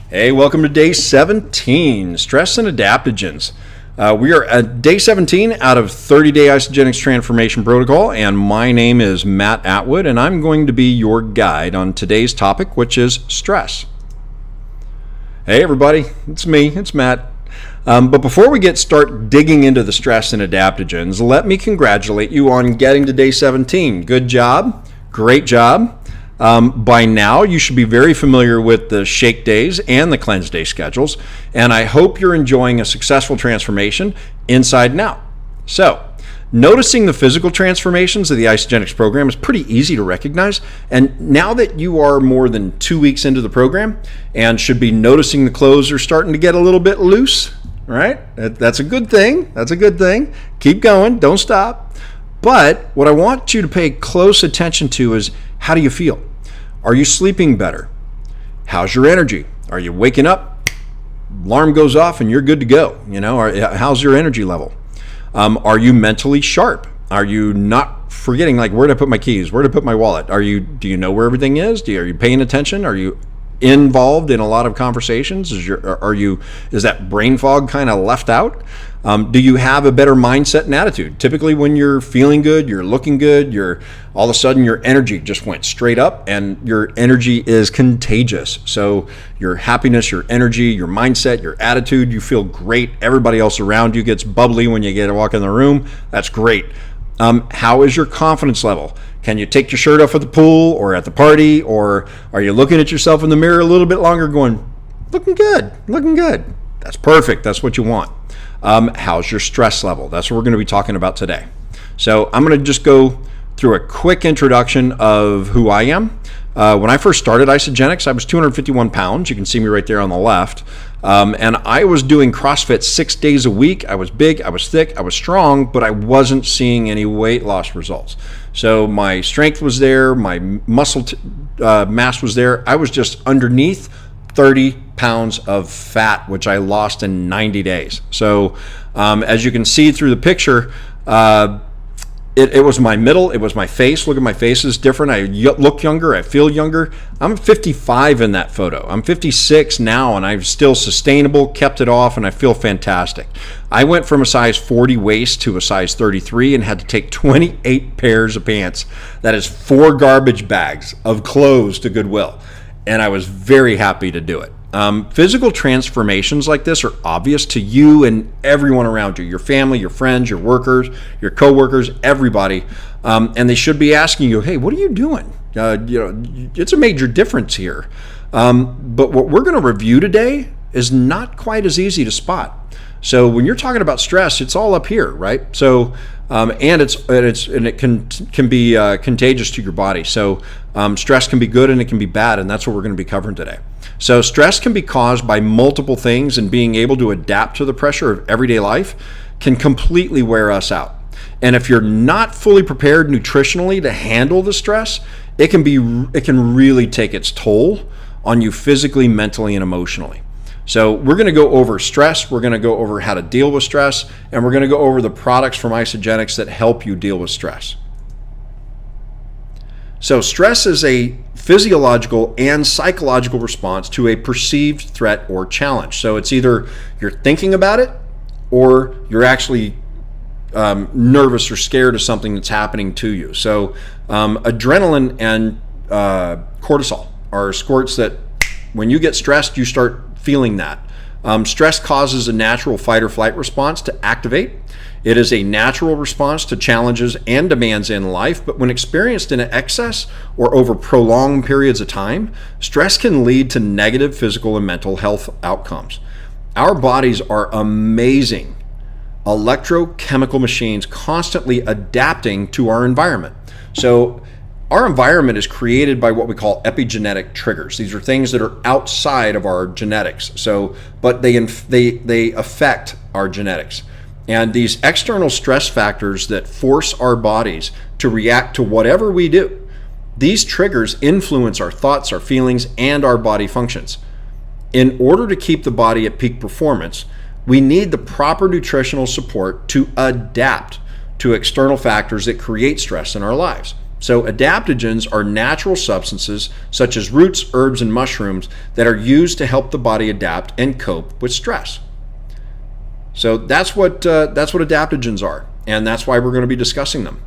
Hey, welcome to day 17, stress and adaptogens. We are at day 17 out of 30-day Isagenix transformation protocol, and my name is Matt Atwood, and I'm going to be your guide on today's topic, which is stress. Hey, everybody, it's me, it's Matt. But before we start digging into the stress and adaptogens, let me congratulate you on getting to day 17. Good job, great job. By now, you should be very familiar with the shake days and the cleanse day schedules, and I hope you're enjoying a successful transformation inside and out. So, noticing the physical transformations of the Isagenix program is pretty easy to recognize, and now that you are more than 2 weeks into the program and should be noticing the clothes are starting to get a little bit loose, right? That's a good thing. That's a good thing. Keep going. Don't stop. But what I want you to pay close attention to is, how do you feel? Are you sleeping better? How's your energy? Are you waking up? Alarm goes off and you're good to go. How's your energy level? Are you mentally sharp? Are you not forgetting, like, where did I put my keys? Where did I put my wallet? Do you know where everything is? Are you paying attention? Are you involved in a lot of conversations? Is that brain fog kind of left out? Do you have a better mindset and attitude? Typically when you're feeling good, you're looking good, all of a sudden your energy just went straight up, and your energy is contagious. So your happiness, your energy, your mindset, your attitude, you feel great. Everybody else around you gets bubbly when you get to walk in the room. That's great. How is your confidence level? Can you take your shirt off at the pool or at the party, or are you looking at yourself in the mirror a little bit longer going, looking good, looking good? That's perfect. That's what you want. How's your stress level? That's what we're going to be talking about today. So I'm going to just go through a quick introduction of who I am. When I first started Isagenix, I was 251 pounds. You can see me right there on the left. And I was doing CrossFit 6 days a week. I was big, I was thick, I was strong, but I wasn't seeing any weight loss results. So my strength was there, my muscle mass was there. I was just underneath 30 pounds of fat, which I lost in 90 days. So as you can see through the picture, it was my middle, it was my face. Look at my face is different. I look younger, I feel younger. I'm 55 in that photo. I'm 56 now, and I'm still sustainable, kept it off, and I feel fantastic. I went from a size 40 waist to a size 33 and had to take 28 pairs of pants. That is 4 garbage bags of clothes to Goodwill. And I was very happy to do it. Physical transformations like this are obvious to you and everyone around you, your family, your friends, your workers, your coworkers, everybody. And they should be asking you, hey, what are you doing? It's a major difference here. But what we're going to review today is not quite as easy to spot. So when you're talking about stress, it's all up here, right? So and it can be contagious to your body. So stress can be good and it can be bad, and that's what we're going to be covering today. So stress can be caused by multiple things, and being able to adapt to the pressure of everyday life can completely wear us out. And if you're not fully prepared nutritionally to handle the stress, it can really take its toll on you physically, mentally, and emotionally. So we're going to go over stress, we're going to go over how to deal with stress, and we're going to go over the products from Isagenix that help you deal with stress. So stress is a physiological and psychological response to a perceived threat or challenge. So it's either you're thinking about it, or you're actually nervous or scared of something that's happening to you. So adrenaline and cortisol are squirts that when you get stressed, you start feeling that. Stress causes a natural fight or flight response to activate. It is a natural response to challenges and demands in life, but when experienced in excess or over prolonged periods of time, stress can lead to negative physical and mental health outcomes. Our bodies are amazing electrochemical machines, constantly adapting to our environment. So our environment is created by what we call epigenetic triggers. These are things that are outside of our genetics. But they affect our genetics. And these external stress factors that force our bodies to react to whatever we do, these triggers influence our thoughts, our feelings, and our body functions. In order to keep the body at peak performance, we need the proper nutritional support to adapt to external factors that create stress in our lives. So adaptogens are natural substances such as roots, herbs, and mushrooms that are used to help the body adapt and cope with stress. So that's what adaptogens are, and that's why we're going to be discussing them.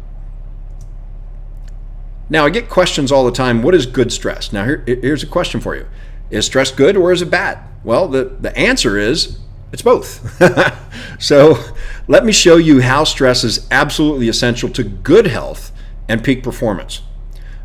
Now, I get questions all the time, what is good stress? Now, here's a question for you. Is stress good or is it bad? Well, the answer is it's both. So let me show you how stress is absolutely essential to good health and peak performance.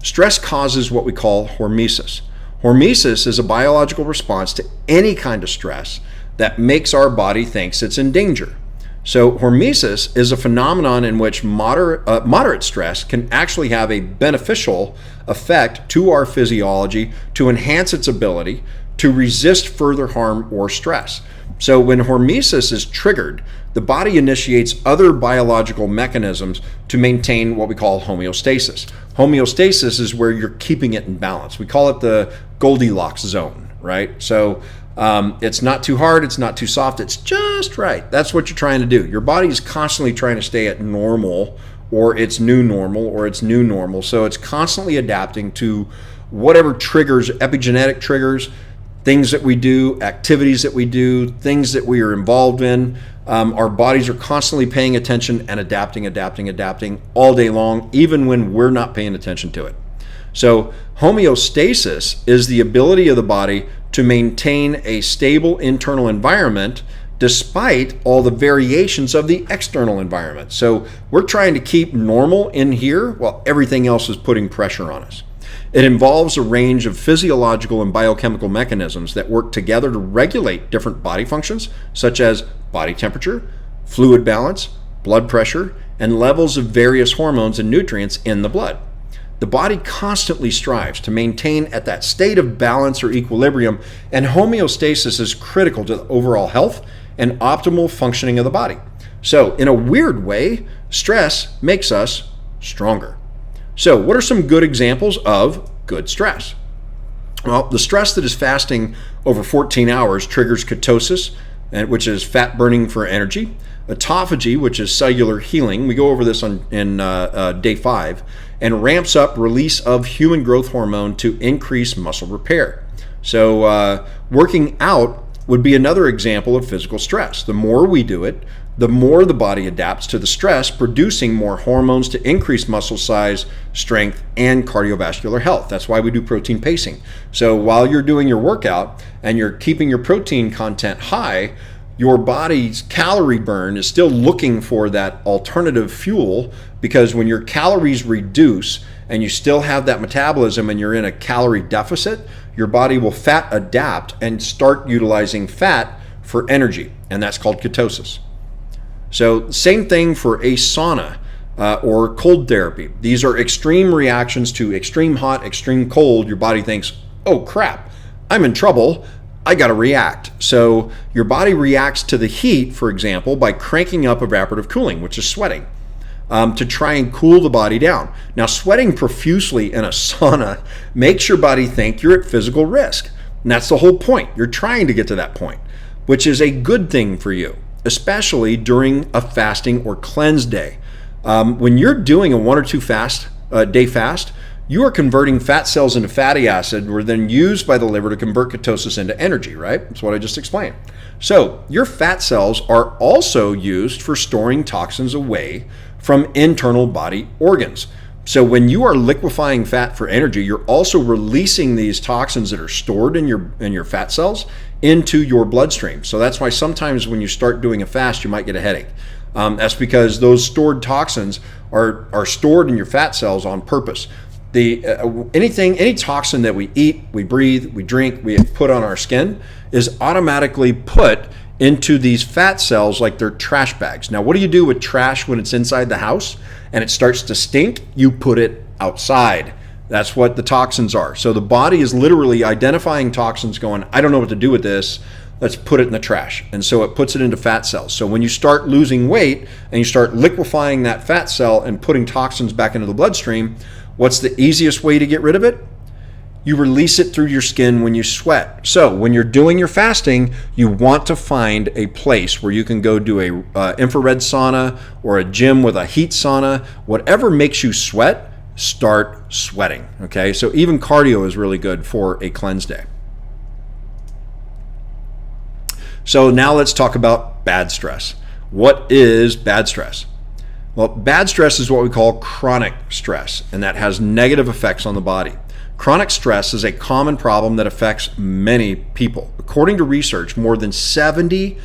Stress causes what we call hormesis. Hormesis is a biological response to any kind of stress that makes our body thinks it's in danger. So hormesis is a phenomenon in which moderate stress can actually have a beneficial effect to our physiology to enhance its ability to resist further harm or stress. So when hormesis is triggered, the body initiates other biological mechanisms to maintain what we call homeostasis. Homeostasis is where you're keeping it in balance. We call it the Goldilocks zone, right? So it's not too hard, it's not too soft, it's just right. That's what you're trying to do. Your body is constantly trying to stay at normal, or its new normal, or its new normal. So it's constantly adapting to whatever triggers, epigenetic triggers, things that we do, activities that we do, things that we are involved in. Our bodies are constantly paying attention and adapting all day long, even when we're not paying attention to it. So homeostasis is the ability of the body to maintain a stable internal environment despite all the variations of the external environment. So we're trying to keep normal in here while everything else is putting pressure on us. It involves a range of physiological and biochemical mechanisms that work together to regulate different body functions, such as body temperature, fluid balance, blood pressure, and levels of various hormones and nutrients in the blood. The body constantly strives to maintain at that state of balance or equilibrium, and homeostasis is critical to the overall health and optimal functioning of the body. So, in a weird way, stress makes us stronger. So, what are some good examples of good stress? Well, the stress that is fasting over 14 hours triggers ketosis, which is fat burning for energy, autophagy, which is cellular healing. We go over this in day 5, and ramps up release of human growth hormone to increase muscle repair. So working out would be another example of physical stress. The more we do it, the more the body adapts to the stress, producing more hormones to increase muscle size, strength, and cardiovascular health. That's why we do protein pacing. So while you're doing your workout and you're keeping your protein content high, your body's calorie burn is still looking for that alternative fuel, because when your calories reduce and you still have that metabolism and you're in a calorie deficit, your body will fat adapt and start utilizing fat for energy, and that's called ketosis. So same thing for a sauna or cold therapy. These are extreme reactions to extreme hot, extreme cold. Your body thinks, oh crap, I'm in trouble. I got to react. So your body reacts to the heat, for example, by cranking up evaporative cooling, which is sweating, to try and cool the body down. Now, sweating profusely in a sauna makes your body think you're at physical risk. And that's the whole point. You're trying to get to that point, which is a good thing for you, especially during a fasting or cleanse day. When you're doing a 1 or 2 day fast, you are converting fat cells into fatty acid, were then used by the liver to convert ketosis into energy, right? That's what I just explained. So your fat cells are also used for storing toxins away from internal body organs. So when you are liquefying fat for energy, you're also releasing these toxins that are stored in your fat cells into your bloodstream. So that's why sometimes when you start doing a fast, you might get a headache. That's because those stored toxins are stored in your fat cells on purpose. Any toxin that we eat, we breathe, we drink, we put on our skin is automatically put into these fat cells like they're trash bags. Now, what do you do with trash when it's inside the house and it starts to stink? You put it outside. That's what the toxins are. So the body is literally identifying toxins, going, I don't know what to do with this. Let's put it in the trash. And so it puts it into fat cells. So when you start losing weight and you start liquefying that fat cell and putting toxins back into the bloodstream, what's the easiest way to get rid of it? You release it through your skin when you sweat. So when you're doing your fasting, you want to find a place where you can go do a infrared sauna or a gym with a heat sauna. Whatever makes you sweat, start sweating. Okay, so even cardio is really good for a cleanse day. So now let's talk about bad stress. What is bad stress? Well, bad stress is what we call chronic stress, and that has negative effects on the body. Chronic stress is a common problem that affects many people. According to research, more than 70%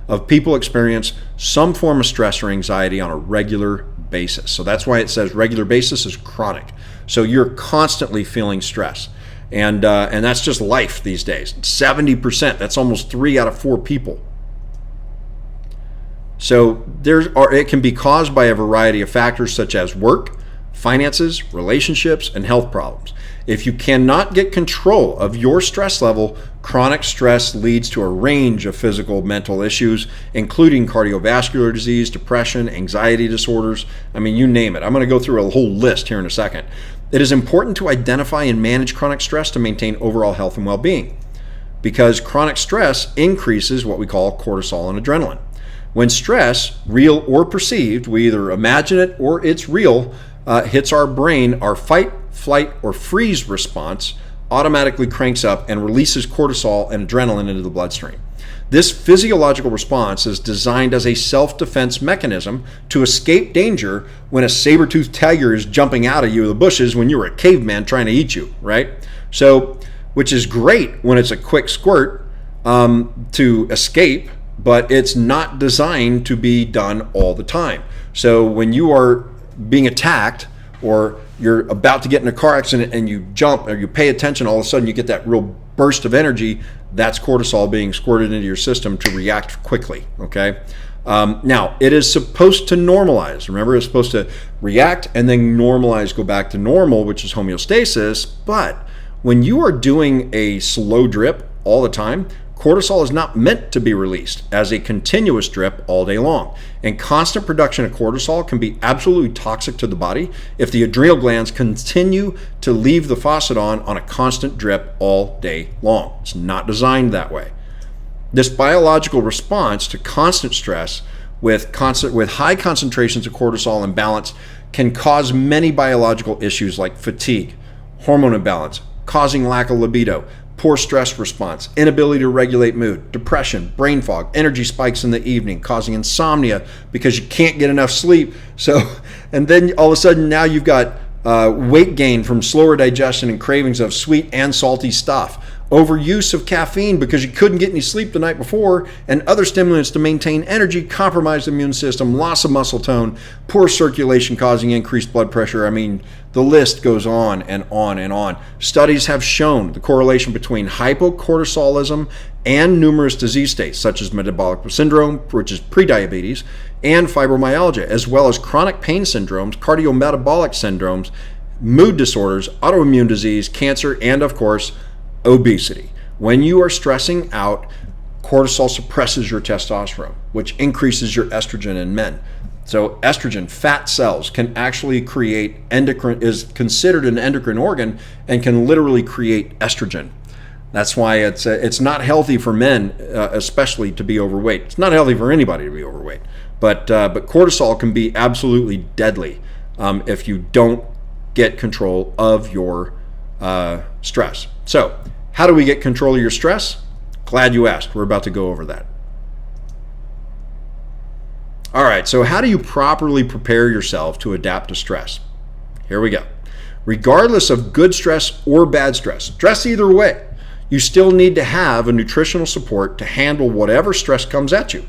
of people experience some form of stress or anxiety on a regular basis. So that's why it says regular basis is chronic. So you're constantly feeling stress. And that's just life these days. 70%, that's almost 3 out of 4 people. So it can be caused by a variety of factors such as work, finances, relationships, and health problems. If you cannot get control of your stress level, chronic stress leads to a range of physical, mental issues, including cardiovascular disease, depression, anxiety disorders. I mean, you name it. I'm going to go through a whole list here in a second. It is important to identify and manage chronic stress to maintain overall health and well-being, because chronic stress increases what we call cortisol and adrenaline. When stress, real or perceived, we either imagine it or it's real, hits our brain, our fight, flight, or freeze response automatically cranks up and releases cortisol and adrenaline into the bloodstream. This physiological response is designed as a self-defense mechanism to escape danger when a saber-toothed tiger is jumping out at you of the bushes when you were a caveman trying to eat you, right? So, which is great when it's a quick squirt to escape, but it's not designed to be done all the time. So when you are being attacked or you're about to get in a car accident and you jump or you pay attention, all of a sudden you get that real burst of energy. That's cortisol being squirted into your system to react quickly, okay? Now, it is supposed to normalize. Remember, it's supposed to react and then normalize, go back to normal, which is homeostasis. But when you are doing a slow drip all the time, cortisol is not meant to be released as a continuous drip all day long. And constant production of cortisol can be absolutely toxic to the body if the adrenal glands continue to leave the faucet on a constant drip all day long. It's not designed that way. This biological response to constant stress with high concentrations of cortisol imbalance can cause many biological issues like fatigue, hormone imbalance, causing lack of libido, poor stress response, inability to regulate mood, depression, brain fog, energy spikes in the evening, causing insomnia because you can't get enough sleep. So, and then all of a sudden now you've got weight gain from slower digestion and cravings of sweet and salty stuff, overuse of caffeine because you couldn't get any sleep the night before, and other stimulants to maintain energy, compromised immune system, loss of muscle tone, poor circulation causing increased blood pressure. I mean, the list goes on and on and on. Studies have shown the correlation between hypocortisolism and numerous disease states such as metabolic syndrome, which is prediabetes, and fibromyalgia, as well as chronic pain syndromes, cardiometabolic syndromes, mood disorders, autoimmune disease, cancer, and of course, obesity. When you are stressing out, cortisol suppresses your testosterone, which increases your estrogen in men. So estrogen, fat cells, can actually create is considered an endocrine organ and can literally create estrogen. That's why it's not healthy for men, especially to be overweight. It's not healthy for anybody to be overweight, but cortisol can be absolutely deadly if you don't get control of your stress. So, how do we get control of your stress? Glad you asked. We're about to go over that. All right, so how do you properly prepare yourself to adapt to stress? Here we go. Regardless of good stress or bad stress either way, you still need to have a nutritional support to handle whatever stress comes at you.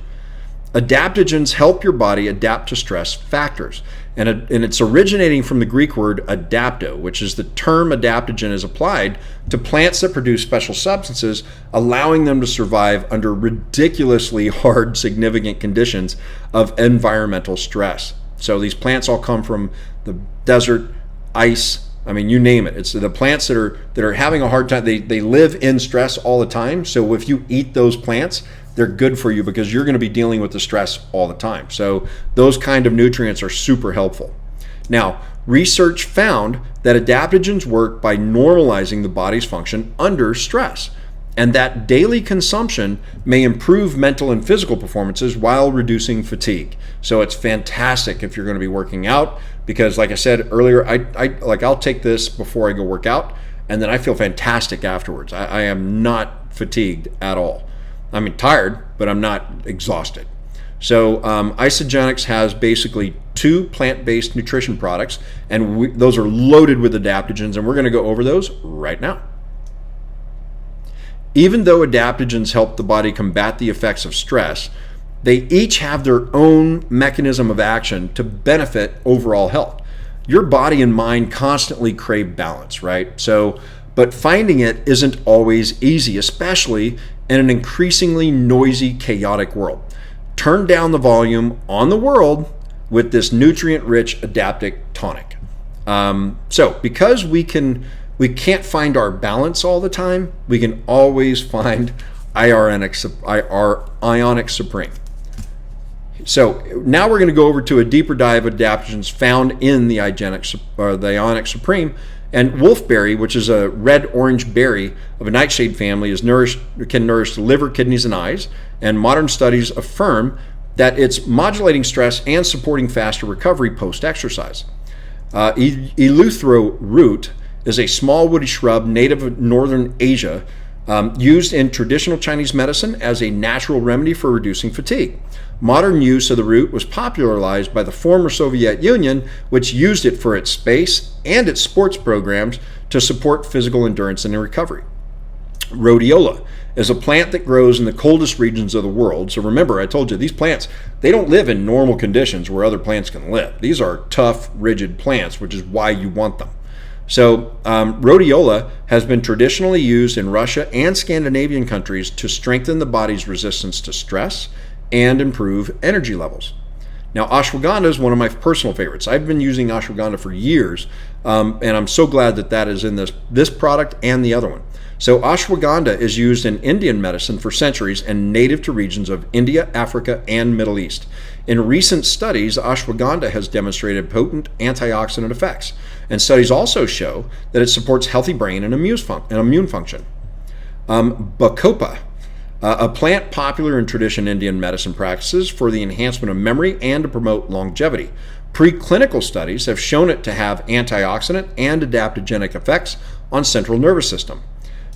Adaptogens help your body adapt to stress factors, and it's originating from the Greek word adapto, which is the term adaptogen is applied to plants that produce special substances, allowing them to survive under ridiculously hard, significant conditions of environmental stress. So these plants all come from the desert, ice, I mean, you name it. It's the plants that are having a hard time. They live in stress all the time. So if you eat those plants, they're good for you because you're going to be dealing with the stress all the time. So those kind of nutrients are super helpful. Now, research found that adaptogens work by normalizing the body's function under stress. and that daily consumption may improve mental and physical performances while reducing fatigue. So it's fantastic if you're going to be working out, because like I said earlier, I'll take this before I go work out, and then I feel fantastic afterwards. I am not fatigued at all. I'm tired, but I'm not exhausted. So Isagenix has basically 2 plant-based nutrition products, and those are loaded with adaptogens, and we're going to go over those right now. Even though adaptogens help the body combat the effects of stress, they each have their own mechanism of action to benefit overall health. Your body and mind constantly crave balance, right? But finding it isn't always easy, especially in an increasingly noisy, chaotic world. Turn down the volume on the world with this nutrient-rich adaptic tonic. So because we can't find our balance all the time, we can always find Ionic Supreme. So now we're going to go over to a deeper dive of adaptogens found in the Ionic Supreme. And wolfberry, which is a red-orange berry of a nightshade family, can nourish the liver, kidneys, and eyes. And modern studies affirm that it's modulating stress and supporting faster recovery post-exercise. Eleuthero root is a small woody shrub native of northern Asia, used in traditional Chinese medicine as a natural remedy for reducing fatigue. Modern use of the root was popularized by the former Soviet Union, which used it for its space and its sports programs to support physical endurance and recovery. Rhodiola is a plant that grows in the coldest regions of the world. So remember, I told you, these plants, they don't live in normal conditions where other plants can live. These are tough, rigid plants, which is why you want them. So rhodiola has been traditionally used in Russia and Scandinavian countries to strengthen the body's resistance to stress and improve energy levels. Now, ashwagandha is one of my personal favorites. I've been using ashwagandha for years, and I'm so glad that is in this product and the other one. So ashwagandha is used in Indian medicine for centuries and native to regions of India, Africa, and Middle East. In recent studies, ashwagandha has demonstrated potent antioxidant effects, and studies also show that it supports healthy brain and immune function. Bacopa, a plant popular in traditional Indian medicine practices for the enhancement of memory and to promote longevity. Preclinical studies have shown it to have antioxidant and adaptogenic effects on central nervous system.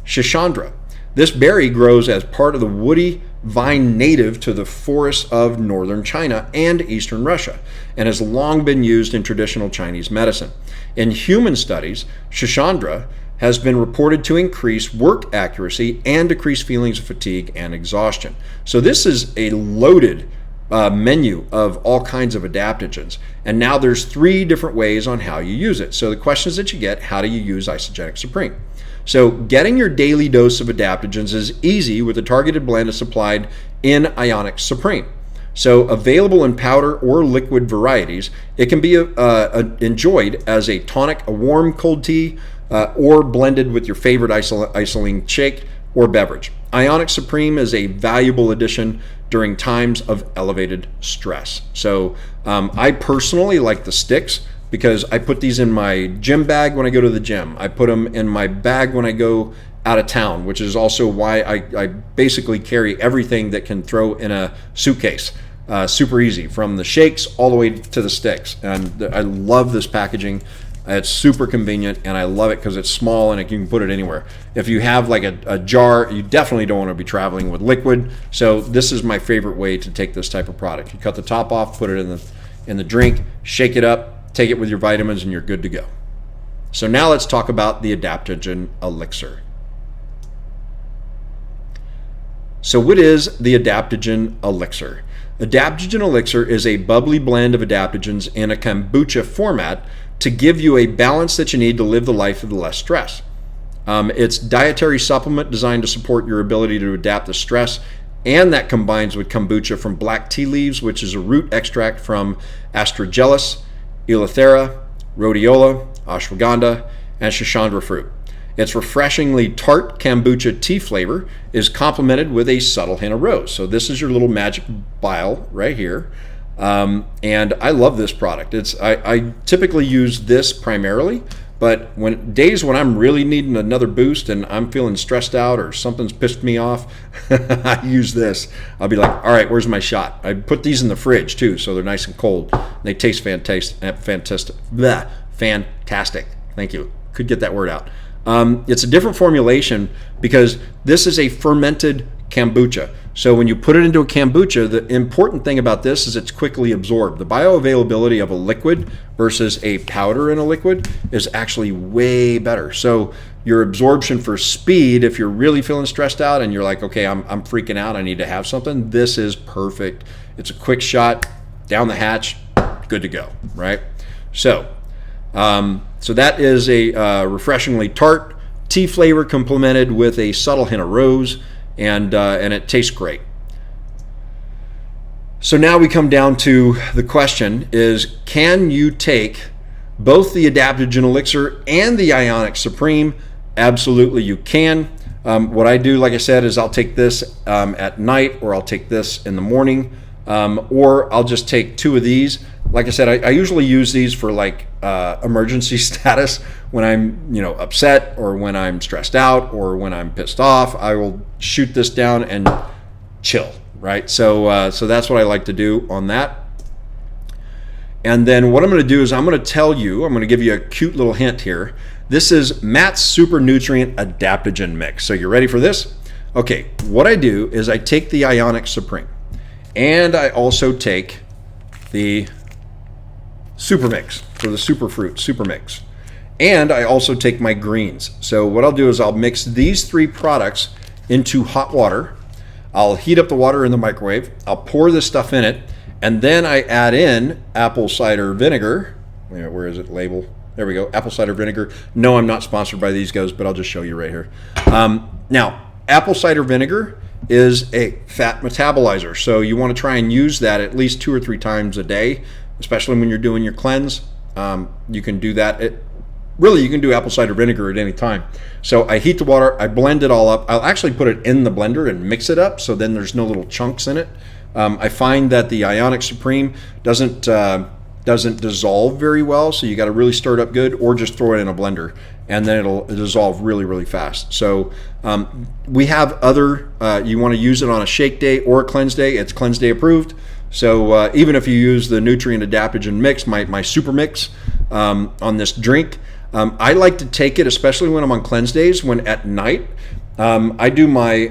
Schisandra. This berry grows as part of the woody vine native to the forests of northern China and eastern Russia, and has long been used in traditional Chinese medicine. In human studies, Schisandra has been reported to increase work accuracy and decrease feelings of fatigue and exhaustion. So this is a loaded menu of all kinds of adaptogens. And now there's 3 different ways on how you use it. So the questions that you get: how do you use Isagenix Supreme? So getting your daily dose of adaptogens is easy with a targeted blend is supplied in Ionic Supreme. So available in powder or liquid varieties, it can be enjoyed as a tonic, a warm cold tea, or blended with your favorite isoline shake or beverage. Ionic Supreme is a valuable addition during times of elevated stress. So I personally like the sticks, because I put these in my gym bag when I go to the gym. I put them in my bag when I go out of town, which is also why I basically carry everything that can throw in a suitcase. Super easy, from the shakes all the way to the sticks. And I love this packaging. It's super convenient, and I love it because it's small and you can put it anywhere. If you have like a jar, you definitely don't want to be traveling with liquid. So this is my favorite way to take this type of product. You cut the top off, put it in the drink, shake it up, take it with your vitamins, and you're good to go. So now let's talk about the adaptogen elixir. So what is the adaptogen elixir? Adaptogen elixir is a bubbly blend of adaptogens in a kombucha format to give you a balance that you need to live the life of less stress. It's dietary supplement designed to support your ability to adapt to stress, and that combines with kombucha from black tea leaves, which is a root extract from Astragalus, Eleuthera, Rhodiola, Ashwagandha, and Schisandra fruit. Its refreshingly tart kombucha tea flavor is complemented with a subtle hint of rose. So this is your little magic vial right here. And I love this product. I typically use this primarily, But when days when I'm really needing another boost and I'm feeling stressed out or something's pissed me off, I use this. I'll be like, all right, where's my shot? I put these in the fridge too, so they're nice and cold. They taste fantastic. Fantastic. Thank you. Could get that word out. It's a different formulation because this is a fermented kombucha. So when you put it into a kombucha, the important thing about this is it's quickly absorbed. The bioavailability of a liquid versus a powder in a liquid is actually way better. So your absorption for speed, if you're really feeling stressed out and you're like, okay, I'm freaking out, I need to have something, this is perfect. It's a quick shot, down the hatch, good to go, right? So that is a refreshingly tart tea flavor complemented with a subtle hint of rose, and it tastes great. So now we come down to the question is, can you take both the Adaptogen Elixir and the Isagenix Supreme? Absolutely you can. What I do, like I said, is I'll take this at night, or I'll take this in the morning, or I'll just take 2 of these. Like I said, I usually use these for like emergency status when I'm upset, or when I'm stressed out, or when I'm pissed off. I will shoot this down and chill, right? So that's what I like to do on that. And then what I'm going to do is I'm going to give you a cute little hint here. This is Matt's Super Nutrient Adaptogen Mix. So you ready for this? Okay, what I do is I take the Isagenix Supreme, and I also take the Super Mix, for the Superfruit Super Mix. And I also take my greens. So what I'll do is I'll mix these 3 products into hot water. I'll heat up the water in the microwave. I'll pour this stuff in it, and then I add in apple cider vinegar. Where is it? Label. There we go. Apple cider vinegar. No, I'm not sponsored by these guys, but I'll just show you right here. Now, apple cider vinegar is a fat metabolizer, so you want to try and use that at least 2 or 3 times a day, especially when you're doing your cleanse. You can do that. You can do apple cider vinegar at any time. So I heat the water, I blend it all up. I'll actually put it in the blender and mix it up, so then there's no little chunks in it. I find that the Isagenix Supreme doesn't dissolve very well, so you got to really stir it up good, or just throw it in a blender, and then it'll dissolve really, really fast. So we have other, you want to use it on a shake day or a cleanse day. It's cleanse day approved. So even if you use the Nutrient Adaptogen Mix, my Super Mix on this drink, I like to take it, especially when I'm on cleanse days, when at night I do my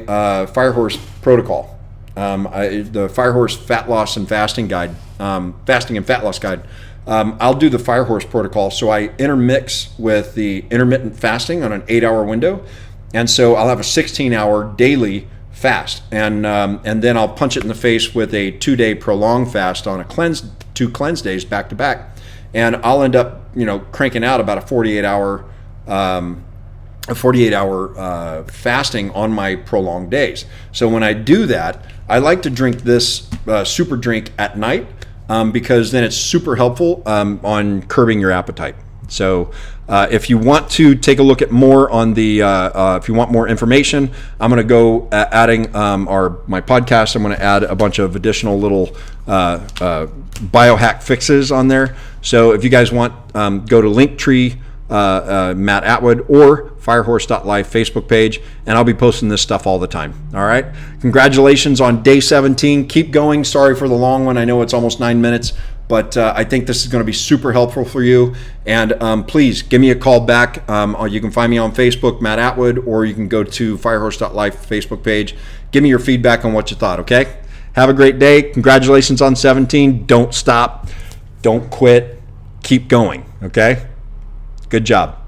Firehorse protocol. The Firehorse Fat Loss and Fasting Guide, Fasting and Fat Loss Guide. I'll do the Firehorse protocol, so I intermix with the intermittent fasting on an 8-hour window, and so I'll have a 16-hour daily fast, and then I'll punch it in the face with a 2-day prolonged fast on a 2 cleanse days back to back, and I'll end up cranking out about a 48-hour fasting on my prolonged days. So when I do that, I like to drink this super drink at night because then it's super helpful on curbing your appetite. So if you want to take a look at more on the, if you want more information, I'm going to go adding my podcast. I'm going to add a bunch of additional little biohack fixes on there. So if you guys want, go to Linktree, Matt Atwood, or firehorse.life Facebook page, and I'll be posting this stuff all the time. All right. Congratulations on day 17. Keep going. Sorry for the long one. I know it's almost 9 minutes, but I think this is going to be super helpful for you. And please give me a call back. Or you can find me on Facebook, Matt Atwood, or you can go to firehorse.life Facebook page. Give me your feedback on what you thought. Okay. Have a great day. Congratulations on 17. Don't stop. Don't quit. Keep going. Okay. Good job.